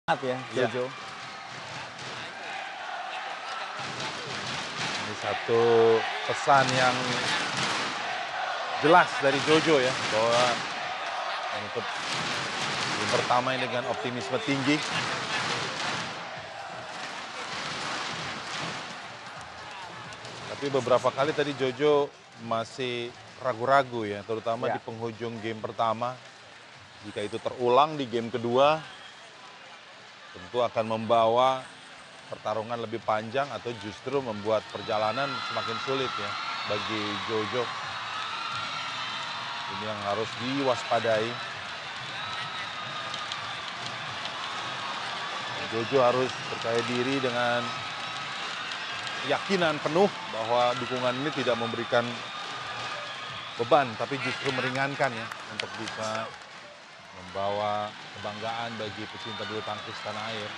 Ya, Iya. Jojo. Ini satu pesan yang jelas dari Jojo ya, bahwa menutup game pertama ini dengan optimisme tinggi. Tapi beberapa kali tadi Jojo masih ragu-ragu ya, terutama di Ya. penghujung game pertama. Jika itu terulang di game kedua, tentu akan membawa pertarungan lebih panjang atau justru membuat perjalanan semakin sulit ya bagi Jojo. Ini yang harus diwaspadai. Jojo harus percaya diri dengan keyakinan penuh bahwa dukungan ini tidak memberikan beban, tapi justru meringankan ya, untuk bisa membawa kebanggaan bagi pecinta bulu tangkis tanah air.